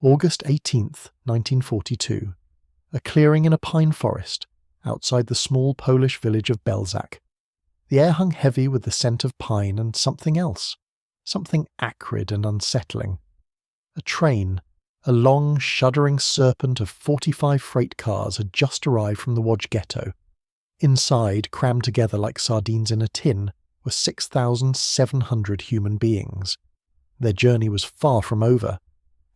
August 18th, 1942. A clearing in a pine forest outside the small Polish village of Belzak. The air hung heavy with the scent of pine and something else, something acrid and unsettling. A train, a long, shuddering serpent of 45 freight cars, had just arrived from the Łódź Ghetto. Inside, crammed together like sardines in a tin, were 6,700 human beings. Their journey was far from over.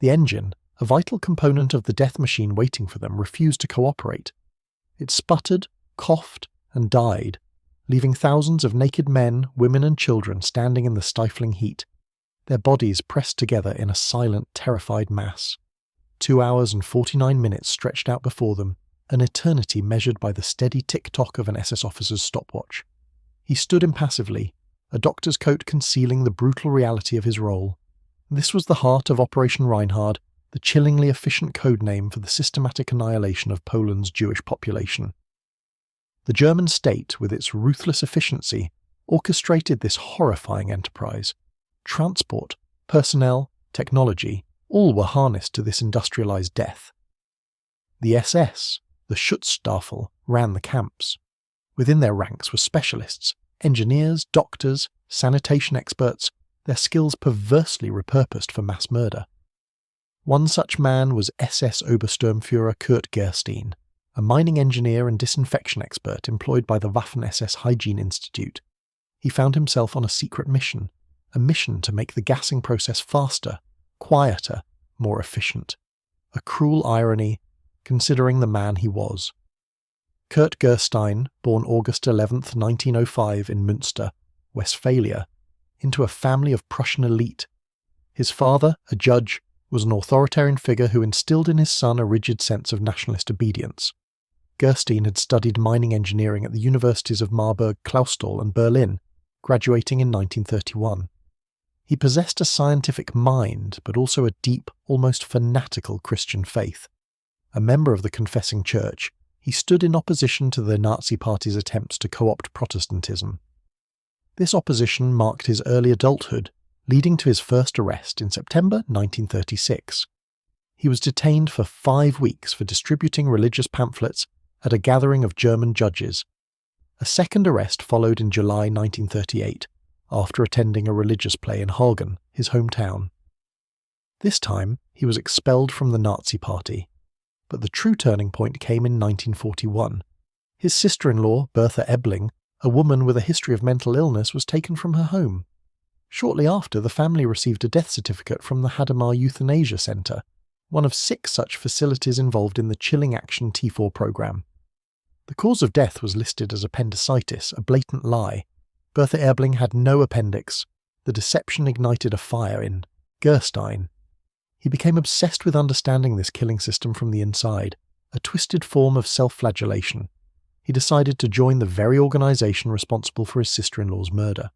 The engine, a vital component of the death machine waiting for them, refused to cooperate. It sputtered, coughed, and died, leaving thousands of naked men, women and children standing in the stifling heat, their bodies pressed together in a silent, terrified mass. 2 hours and 49 minutes stretched out before them, an eternity measured by the steady tick-tock of an SS officer's stopwatch. He stood impassively, a doctor's coat concealing the brutal reality of his role. This was the heart of Operation Reinhard, the chillingly efficient code name for the systematic annihilation of Poland's Jewish population. The German state, with its ruthless efficiency, orchestrated this horrifying enterprise. Transport, personnel, technology, all were harnessed to this industrialized death. The SS, the Schutzstaffel, ran the camps. Within their ranks were specialists, engineers, doctors, sanitation experts, their skills perversely repurposed for mass murder. One such man was SS Obersturmführer Kurt Gerstein, a mining engineer and disinfection expert employed by the Waffen-SS Hygiene Institute. He found himself on a secret mission, a mission to make the gassing process faster, quieter, more efficient. A cruel irony, considering the man he was. Kurt Gerstein, born August 11, 1905 in Münster, Westphalia, into a family of Prussian elite. His father, a judge, was an authoritarian figure who instilled in his son a rigid sense of nationalist obedience. Gerstein had studied mining engineering at the universities of Marburg, Clausthal and Berlin, graduating in 1931. He possessed a scientific mind, but also a deep, almost fanatical Christian faith. A member of the Confessing Church, he stood in opposition to the Nazi Party's attempts to co-opt Protestantism. This opposition marked his early adulthood, leading to his first arrest in September 1936. He was detained for 5 weeks for distributing religious pamphlets at a gathering of German judges. A second arrest followed in July 1938, after attending a religious play in Hagen, his hometown. This time, he was expelled from the Nazi Party. But the true turning point came in 1941. His sister-in-law, Bertha Ebling, a woman with a history of mental illness, was taken from her home. Shortly after, the family received a death certificate from the Hadamar Euthanasia Centre, one of 6 such facilities involved in the Chilling Action T4 program. The cause of death was listed as appendicitis, a blatant lie. Bertha Ebling had no appendix. The deception ignited a fire in Gerstein. He became obsessed with understanding this killing system from the inside, a twisted form of self-flagellation. He decided to join the very organisation responsible for his sister-in-law's murder.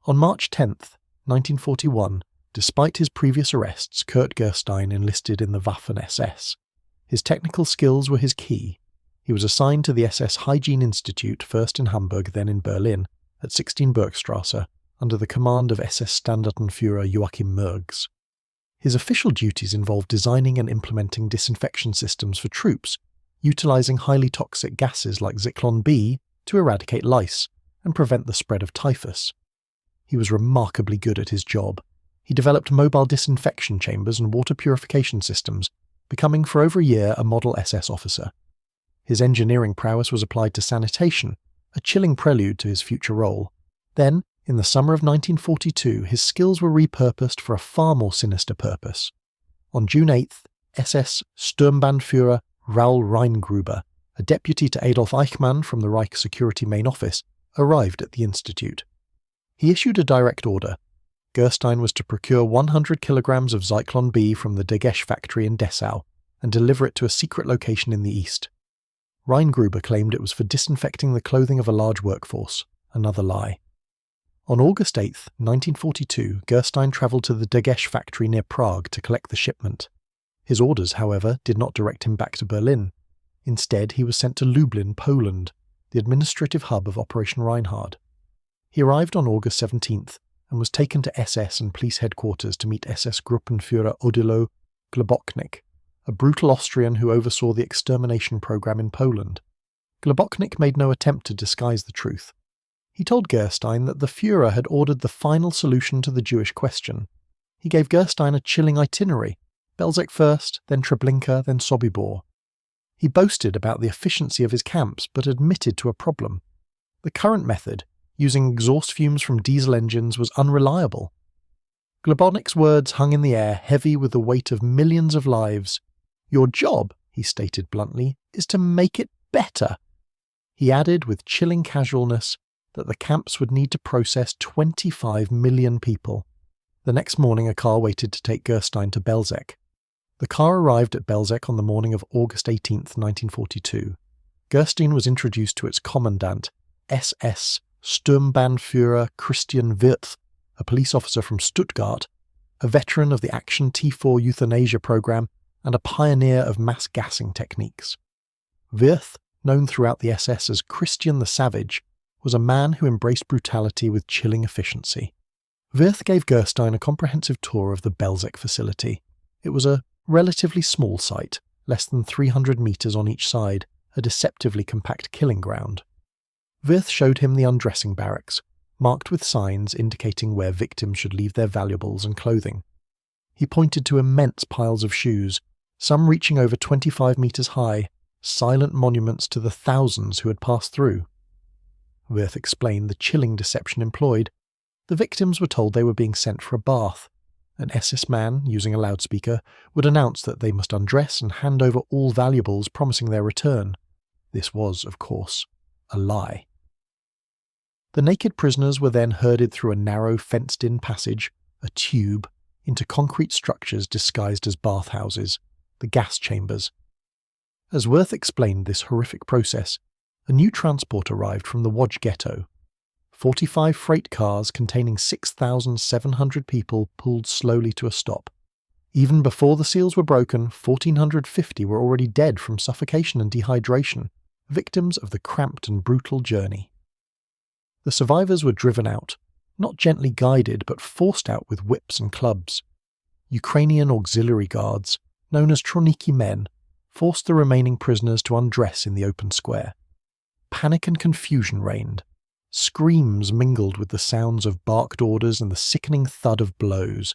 On March 10th, 1941, despite his previous arrests, Kurt Gerstein enlisted in the Waffen-SS. His technical skills were his key. He was assigned to the SS Hygiene Institute, first in Hamburg, then in Berlin, at 16 Burgstrasse, under the command of SS Standartenführer Joachim Mergs. His official duties involved designing and implementing disinfection systems for troops, utilising highly toxic gases like Zyklon B to eradicate lice and prevent the spread of typhus. He was remarkably good at his job. He developed mobile disinfection chambers and water purification systems, becoming for over a year a model SS officer. His engineering prowess was applied to sanitation, a chilling prelude to his future role. Then, in the summer of 1942, his skills were repurposed for a far more sinister purpose. On June 8th, SS Sturmbannführer Raoul Reingruber, a deputy to Adolf Eichmann from the Reich Security Main Office, arrived at the institute. He issued a direct order. Gerstein was to procure 100 kilograms of Zyklon B from the Degesch factory in Dessau and deliver it to a secret location in the east. Reingruber claimed it was for disinfecting the clothing of a large workforce, another lie. On August 8, 1942, Gerstein travelled to the Degesch factory near Prague to collect the shipment. His orders, however, did not direct him back to Berlin. Instead, he was sent to Lublin, Poland, the administrative hub of Operation Reinhard. He arrived on August 17th and was taken to SS and police headquarters to meet SS Gruppenführer Odilo Globoknik, a brutal Austrian who oversaw the extermination program in Poland. Globoknik made no attempt to disguise the truth. He told Gerstein that the Führer had ordered the final solution to the Jewish question. He gave Gerstein a chilling itinerary: Belzec first, then Treblinka, then Sobibor. He boasted about the efficiency of his camps, but admitted to a problem. The current method, using exhaust fumes from diesel engines, was unreliable. Globoknik's words hung in the air, heavy with the weight of millions of lives. "Your job," he stated bluntly, "is to make it better." He added with chilling casualness that the camps would need to process 25 million people. The next morning a car waited to take Gerstein to Belzec. The car arrived at Belzec on the morning of August 18, 1942. Gerstein was introduced to its commandant, SS Sturmbannführer Christian Wirth, a police officer from Stuttgart, a veteran of the Action T4 euthanasia program, and a pioneer of mass gassing techniques. Wirth, known throughout the SS as Christian the Savage, was a man who embraced brutality with chilling efficiency. Wirth gave Gerstein a comprehensive tour of the Belzec facility. It was a relatively small site, less than 300 metres on each side, a deceptively compact killing ground. Wirth showed him the undressing barracks, marked with signs indicating where victims should leave their valuables and clothing. He pointed to immense piles of shoes, some reaching over 25 metres high, silent monuments to the thousands who had passed through. Wirth explained the chilling deception employed. The victims were told they were being sent for a bath. An SS man, using a loudspeaker, would announce that they must undress and hand over all valuables, promising their return. This was, of course, a lie. The naked prisoners were then herded through a narrow, fenced-in passage, a tube, into concrete structures disguised as bathhouses, the gas chambers. As Wirth explained this horrific process, a new transport arrived from the Łódź Ghetto. 45 freight cars containing 6,700 people pulled slowly to a stop. Even before the seals were broken, 1,450 were already dead from suffocation and dehydration, victims of the cramped and brutal journey. The survivors were driven out, not gently guided but forced out with whips and clubs. Ukrainian auxiliary guards, known as Troniki men, forced the remaining prisoners to undress in the open square. Panic and confusion reigned. Screams mingled with the sounds of barked orders and the sickening thud of blows.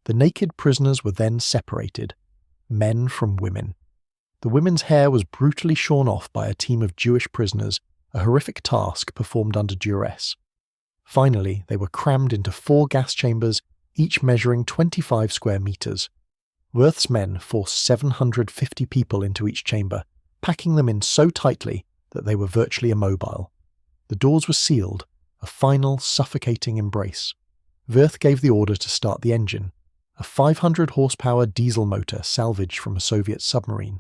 The naked prisoners were then separated, men from women. The women's hair was brutally shorn off by a team of Jewish prisoners, a horrific task performed under duress. Finally, they were crammed into 4 gas chambers, each measuring 25 square metres. Wirth's men forced 750 people into each chamber, packing them in so tightly that they were virtually immobile. The doors were sealed, a final, suffocating embrace. Wirth gave the order to start the engine, a 500-horsepower diesel motor salvaged from a Soviet submarine.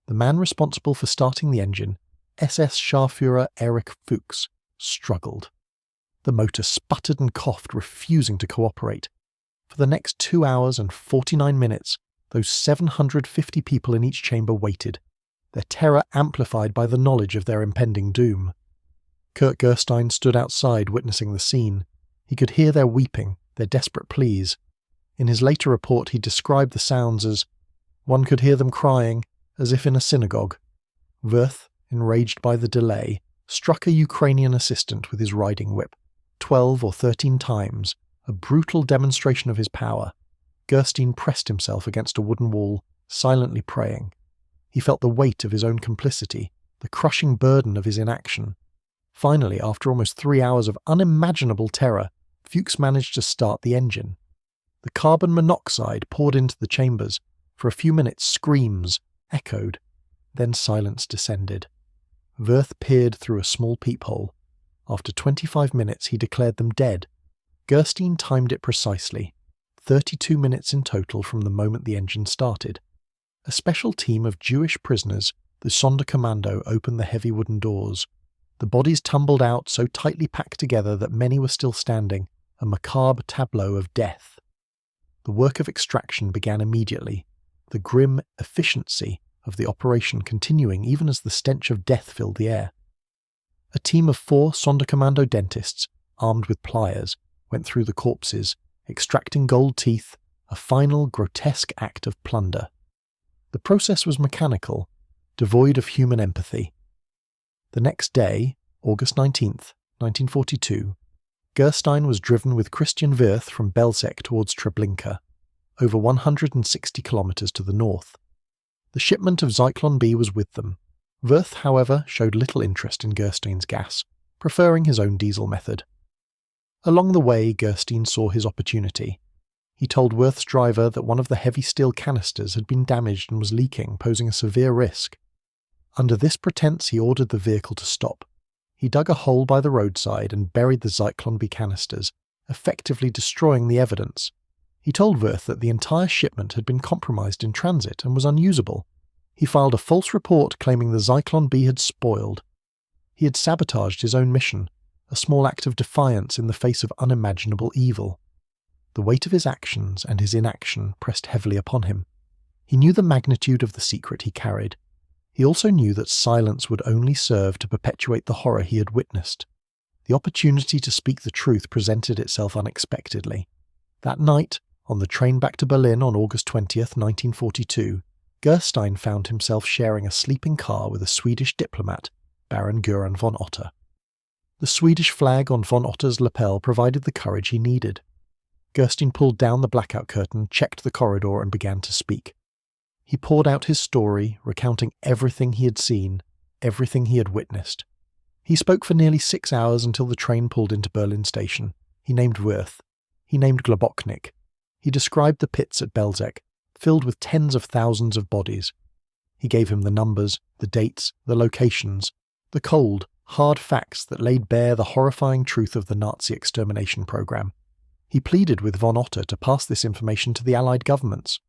The man responsible for starting the engine, SS Scharführer Erich Fuchs, struggled. The motor sputtered and coughed, refusing to cooperate. For the next 2 hours and 49 minutes, those 750 people in each chamber waited, their terror amplified by the knowledge of their impending doom. Kurt Gerstein stood outside witnessing the scene. He could hear their weeping, their desperate pleas. In his later report he described the sounds as, one could hear them crying, as if in a synagogue. Wirth, enraged by the delay, struck a Ukrainian assistant with his riding whip, 12 or 13 times, a brutal demonstration of his power. Gerstein pressed himself against a wooden wall, silently praying. He felt the weight of his own complicity, the crushing burden of his inaction. Finally, after almost 3 hours of unimaginable terror, Fuchs managed to start the engine. The carbon monoxide poured into the chambers. For a few minutes screams echoed. Then silence descended. Wirth peered through a small peephole. After 25 minutes he declared them dead. Gerstein timed it precisely, 32 minutes in total from the moment the engine started. A special team of Jewish prisoners, the Sonderkommando, opened the heavy wooden doors. The bodies tumbled out so tightly packed together that many were still standing, a macabre tableau of death. The work of extraction began immediately, the grim efficiency of the operation continuing even as the stench of death filled the air. A team of 4 Sonderkommando dentists, armed with pliers, went through the corpses, extracting gold teeth, a final grotesque act of plunder. The process was mechanical, devoid of human empathy. The next day, August 19th, 1942, Gerstein was driven with Christian Wirth from Belzec towards Treblinka, over 160 kilometers to the north. The shipment of Zyklon B was with them. Wirth, however, showed little interest in Gerstein's gas, preferring his own diesel method. Along the way, Gerstein saw his opportunity. He told Wirth's driver that one of the heavy steel canisters had been damaged and was leaking, posing a severe risk. Under this pretense, he ordered the vehicle to stop. He dug a hole by the roadside and buried the Zyklon B canisters, effectively destroying the evidence. He told Wirth that the entire shipment had been compromised in transit and was unusable. He filed a false report claiming the Zyklon B had spoiled. He had sabotaged his own mission, a small act of defiance in the face of unimaginable evil. The weight of his actions and his inaction pressed heavily upon him. He knew the magnitude of the secret he carried. He also knew that silence would only serve to perpetuate the horror he had witnessed. The opportunity to speak the truth presented itself unexpectedly. That night, on the train back to Berlin on August 20th, 1942, Gerstein found himself sharing a sleeping car with a Swedish diplomat, Baron Göran von Otter. The Swedish flag on von Otter's lapel provided the courage he needed. Gerstein pulled down the blackout curtain, checked the corridor, and began to speak. He poured out his story, recounting everything he had seen, everything he had witnessed. He spoke for nearly 6 hours until the train pulled into Berlin station. He named Wirth. He named Globoknik. He described the pits at Belzec, filled with tens of thousands of bodies. He gave him the numbers, the dates, the locations, the cold, hard facts that laid bare the horrifying truth of the Nazi extermination program. He pleaded with von Otter to pass this information to the Allied governments.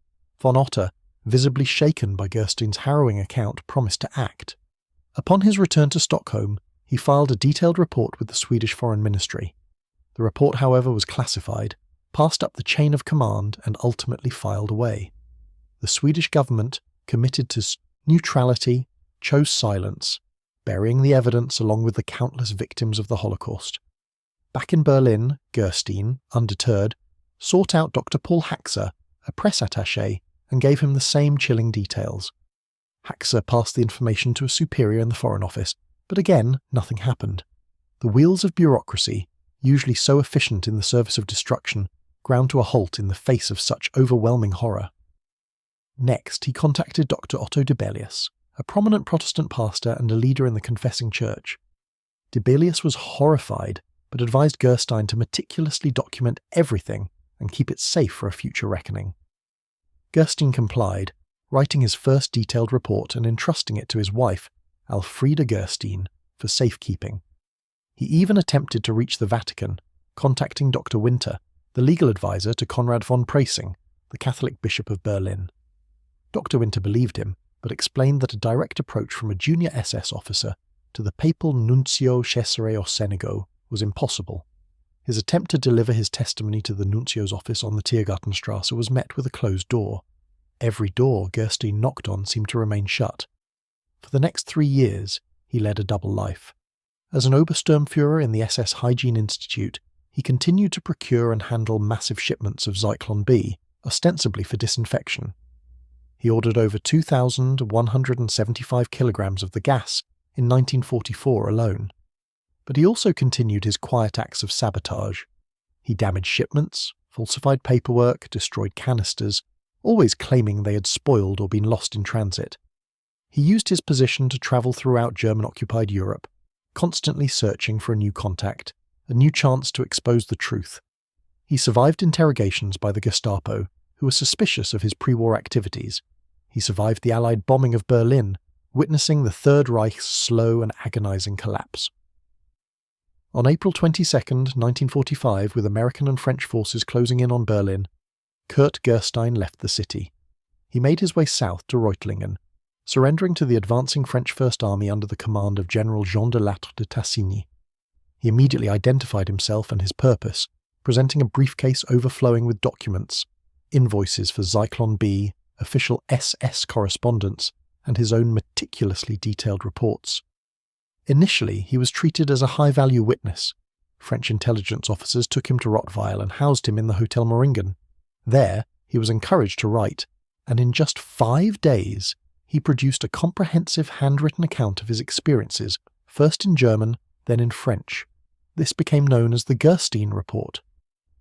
Von Otter, visibly shaken by Gerstein's harrowing account, promised to act. Upon his return to Stockholm, he filed a detailed report with the Swedish Foreign Ministry. The report, however, was classified, passed up the chain of command, and ultimately filed away. The Swedish government, committed to neutrality, chose silence, burying the evidence along with the countless victims of the Holocaust. Back in Berlin, Gerstein, undeterred, sought out Dr. Paul Haxer, a press attaché, and gave him the same chilling details. Haxer passed the information to a superior in the Foreign Office, but again, nothing happened. The wheels of bureaucracy, usually so efficient in the service of destruction, ground to a halt in the face of such overwhelming horror. Next, he contacted Dr. Otto Dibelius, a prominent Protestant pastor and a leader in the Confessing Church. Dibelius was horrified, but advised Gerstein to meticulously document everything and keep it safe for a future reckoning. Gerstein complied, writing his first detailed report and entrusting it to his wife, Alfreda Gerstein, for safekeeping. He even attempted to reach the Vatican, contacting Dr. Winter, the legal advisor to Konrad von Preysing, the Catholic Bishop of Berlin. Dr. Winter believed him, but explained that a direct approach from a junior SS officer to the papal Nuncio Cesare Orsenigo was impossible. His attempt to deliver his testimony to the nuncio's office on the Tiergartenstrasse was met with a closed door. Every door Gerstein knocked on seemed to remain shut. For the next 3 years, he led a double life. As an Obersturmführer in the SS Hygiene Institute, he continued to procure and handle massive shipments of Zyklon B, ostensibly for disinfection. He ordered over 2,175 kilograms of the gas in 1944 alone. But he also continued his quiet acts of sabotage. He damaged shipments, falsified paperwork, destroyed canisters, always claiming they had spoiled or been lost in transit. He used his position to travel throughout German-occupied Europe, constantly searching for a new contact, a new chance to expose the truth. He survived interrogations by the Gestapo, who were suspicious of his pre-war activities. He survived the Allied bombing of Berlin, witnessing the Third Reich's slow and agonizing collapse. On April 22, 1945, with American and French forces closing in on Berlin, Kurt Gerstein left the city. He made his way south to Reutlingen, surrendering to the advancing French First Army under the command of General Jean de Lattre de Tassigny. He immediately identified himself and his purpose, presenting a briefcase overflowing with documents, invoices for Zyklon B, official SS correspondence, and his own meticulously detailed reports. Initially, he was treated as a high-value witness. French intelligence officers took him to Rottweil and housed him in the Hotel Moringen. There, He was encouraged to write, and in just 5 days, he produced a comprehensive handwritten account of his experiences, first in German, then in French. This became known as the Gerstein Report.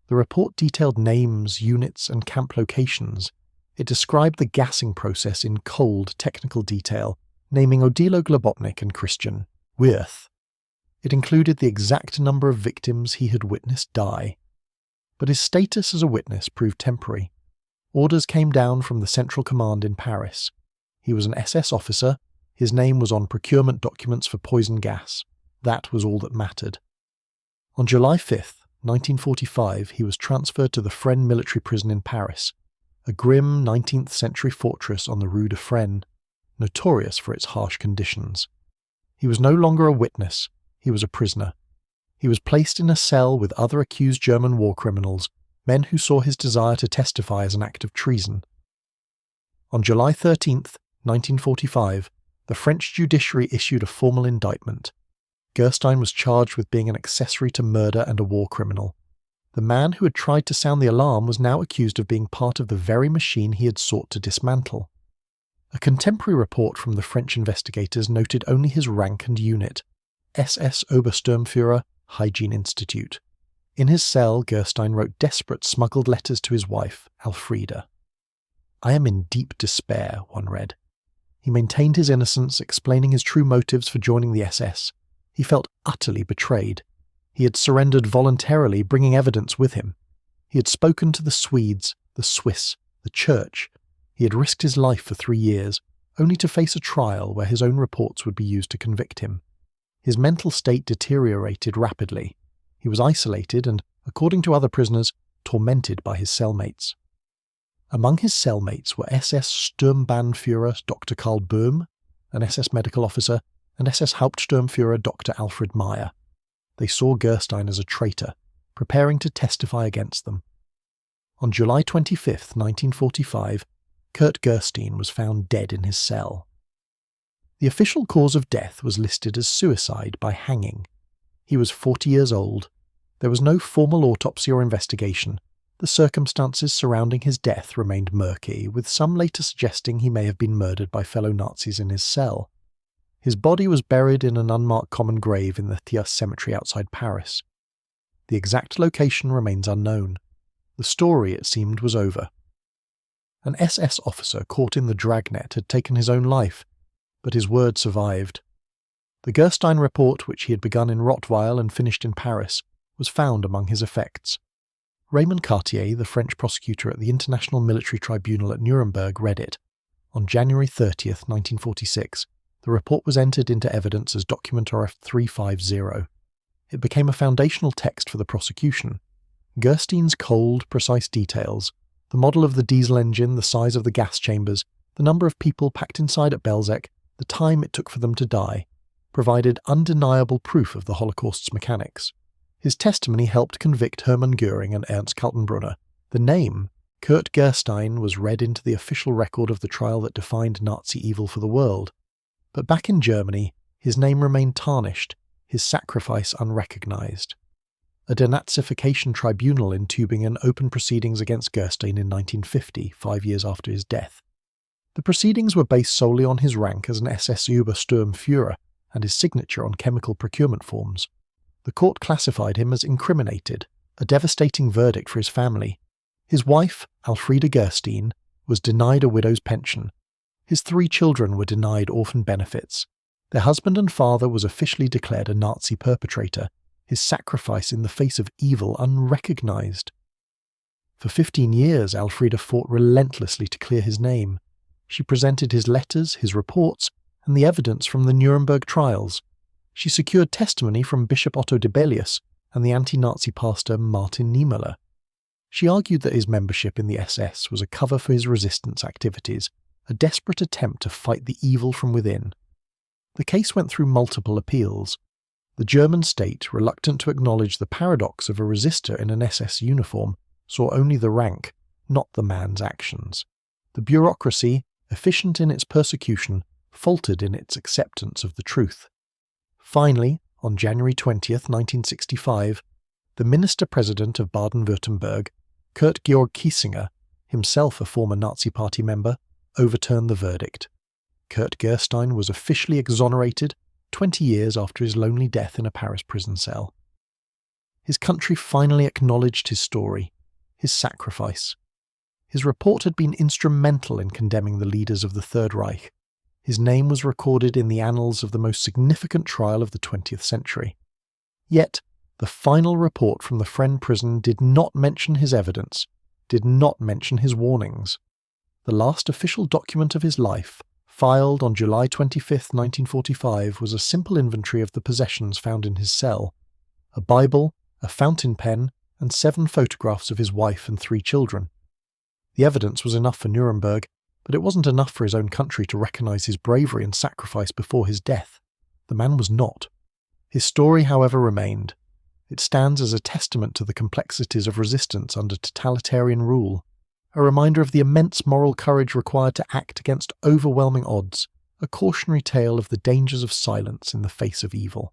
The report detailed names, units, and camp locations. It described the gassing process in cold, technical detail, naming Odilo Globotnik and Christian Wirth. It included the exact number of victims he had witnessed die. But his status as a witness proved temporary. Orders came down from the Central Command in Paris. He was an SS officer. His name was on procurement documents for poison gas. That was all that mattered. On July 5th, 1945, he was transferred to the Fresnes military prison in Paris, a grim 19th century fortress on the Rue de Fresnes, notorious for its harsh conditions. He was no longer a witness, he was a prisoner. He was placed in a cell with other accused German war criminals, men who saw his desire to testify as an act of treason. On July 13th, 1945, the French judiciary issued a formal indictment. Gerstein was charged with being an accessory to murder and a war criminal. The man who had tried to sound the alarm was now accused of being part of the very machine he had sought to dismantle. A contemporary report from the French investigators noted only his rank and unit: SS Obersturmführer, Hygiene Institute. In his cell, Gerstein wrote desperate smuggled letters to his wife, Elfriede. "I am in deep despair," one read. He maintained his innocence, explaining his true motives for joining the SS. He felt utterly betrayed. He had surrendered voluntarily, bringing evidence with him. He had spoken to the Swedes, the Swiss, the Church. He had risked his life for 3 years, only to face a trial where his own reports would be used to convict him. His mental state deteriorated rapidly. He was isolated and, according to other prisoners, tormented by his cellmates. Among his cellmates were SS Sturmbannführer Dr. Karl Böhm, an SS medical officer, and SS Hauptsturmführer Dr. Alfred Meyer. They saw Gerstein as a traitor, preparing to testify against them. On July 25, 1945, Kurt Gerstein was found dead in his cell. The official cause of death was listed as suicide by hanging. He was 40 years old. There was no formal autopsy or investigation. The circumstances surrounding his death remained murky, with some later suggesting he may have been murdered by fellow Nazis in his cell. His body was buried in an unmarked common grave in the Thiers cemetery outside Paris. The exact location remains unknown. The story, it seemed, was over. An SS officer caught in the dragnet had taken his own life, but his word survived. The Gerstein report, which he had begun in Rottweil and finished in Paris, was found among his effects. Raymond Cartier, the French prosecutor at the International Military Tribunal at Nuremberg, read it. On January 30th, 1946, the report was entered into evidence as Document RF 350. It became a foundational text for the prosecution. Gerstein's cold, precise details, the model of the diesel engine, the size of the gas chambers, the number of people packed inside at Belzec, the time it took for them to die, provided undeniable proof of the Holocaust's mechanics. His testimony helped convict Hermann Göring and Ernst Kaltenbrunner. The name, Kurt Gerstein, was read into the official record of the trial that defined Nazi evil for the world. But back in Germany, his name remained tarnished, his sacrifice unrecognized. A denazification tribunal in Tübingen opened proceedings against Gerstein in 1950, 5 years after his death. The proceedings were based solely on his rank as an SS Obersturmführer and his signature on chemical procurement forms. The court classified him as incriminated, a devastating verdict for his family. His wife, Elfriede Gerstein, was denied a widow's pension. His 3 children were denied orphan benefits. Their husband and father was officially declared a Nazi perpetrator, his sacrifice in the face of evil unrecognized. For 15 years, Elfriede fought relentlessly to clear his name. She presented his letters, his reports, and the evidence from the Nuremberg trials. She secured testimony from Bishop Otto Dibelius and the anti-Nazi pastor Martin Niemöller. She argued that his membership in the SS was a cover for his resistance activities, a desperate attempt to fight the evil from within. The case went through multiple appeals. The German state, reluctant to acknowledge the paradox of a resistor in an SS uniform, saw only the rank, not the man's actions. The bureaucracy, efficient in its persecution, faltered in its acceptance of the truth. Finally, on January 20th, 1965, the Minister-President of Baden-Württemberg, Kurt Georg Kiesinger, himself a former Nazi Party member, overturned the verdict. Kurt Gerstein was officially exonerated 20 years after his lonely death in a Paris prison cell. His country finally acknowledged his story, his sacrifice. His report had been instrumental in condemning the leaders of the Third Reich. His name was recorded in the annals of the most significant trial of the 20th century. Yet, the final report from the Fresnes prison did not mention his evidence, did not mention his warnings. The last official document of his life, filed on July 25, 1945, was a simple inventory of the possessions found in his cell: a Bible, a fountain pen, and 7 photographs of his wife and 3 children. The evidence was enough for Nuremberg, but it wasn't enough for his own country to recognise his bravery and sacrifice before his death. The man was not. His story, however, remained. It stands as a testament to the complexities of resistance under totalitarian rule, a reminder of the immense moral courage required to act against overwhelming odds, a cautionary tale of the dangers of silence in the face of evil.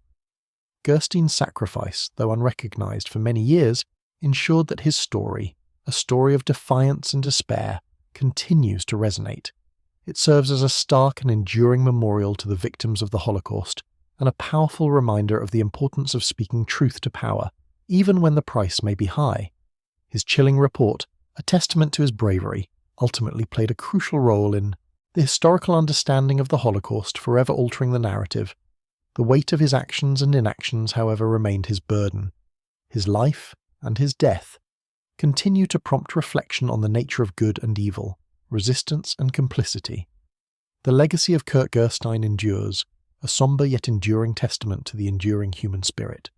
Gerstein's sacrifice, though unrecognised for many years, ensured that his story, a story of defiance and despair, continues to resonate. It serves as a stark and enduring memorial to the victims of the Holocaust, and a powerful reminder of the importance of speaking truth to power, even when the price may be high. His chilling report, a testament to his bravery, ultimately played a crucial role in the historical understanding of the Holocaust, forever altering the narrative. The weight of his actions and inactions, however, remained his burden. His life, and his death, continue to prompt reflection on the nature of good and evil, resistance and complicity. The legacy of Kurt Gerstein endures, a sombre yet enduring testament to the enduring human spirit.